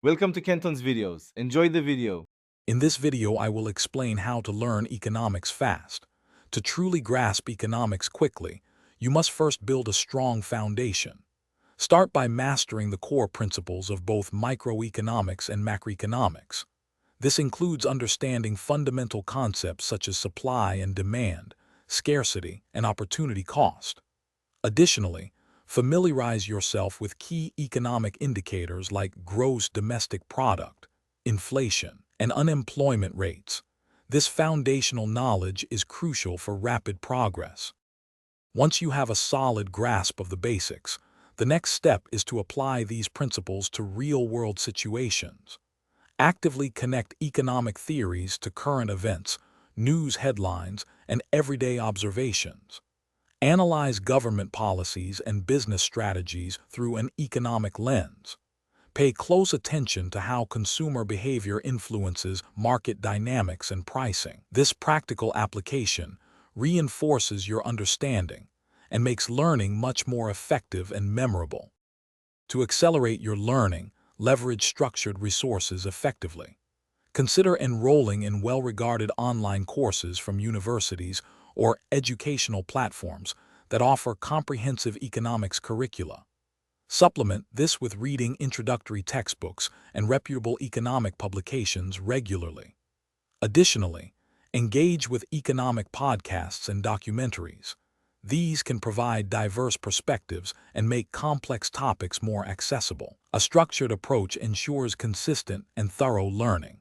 Welcome to Kenton's videos. Enjoy the video. In this video, I will explain how to learn economics fast. To truly grasp economics quickly, you must first build a strong foundation. Start by mastering the core principles of both microeconomics and macroeconomics. This includes understanding fundamental concepts such as supply and demand, scarcity, and opportunity cost. Additionally, familiarize yourself with key economic indicators like gross domestic product, inflation, and unemployment rates. This foundational knowledge is crucial for rapid progress. Once you have a solid grasp of the basics, the next step is to apply these principles to real-world situations. Actively connect economic theories to current events, news headlines, and everyday observations. Analyze government policies and business strategies through an economic lens. Pay close attention to how consumer behavior influences market dynamics and pricing. This practical application reinforces your understanding and makes learning much more effective and memorable. To accelerate your learning, leverage structured resources effectively. Consider enrolling in well-regarded online courses from universities or educational platforms that offer comprehensive economics curricula. Supplement this with reading introductory textbooks and reputable economic publications regularly. Additionally, engage with economic podcasts and documentaries. These can provide diverse perspectives and make complex topics more accessible. A structured approach ensures consistent and thorough learning.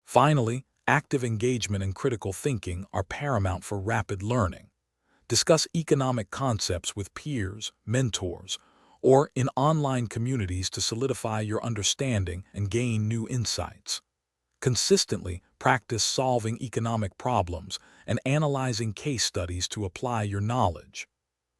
Finally, active engagement and critical thinking are paramount for rapid learning. Discuss economic concepts with peers, mentors, or in online communities to solidify your understanding and gain new insights. Consistently practice solving economic problems and analyzing case studies to apply your knowledge.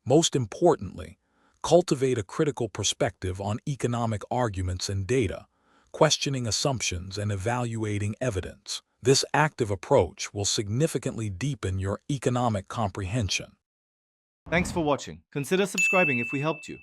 Most importantly, cultivate a critical perspective on economic arguments and data, questioning assumptions and evaluating evidence. This active approach will significantly deepen your economic comprehension. Thanks for watching. Consider subscribing if we helped you.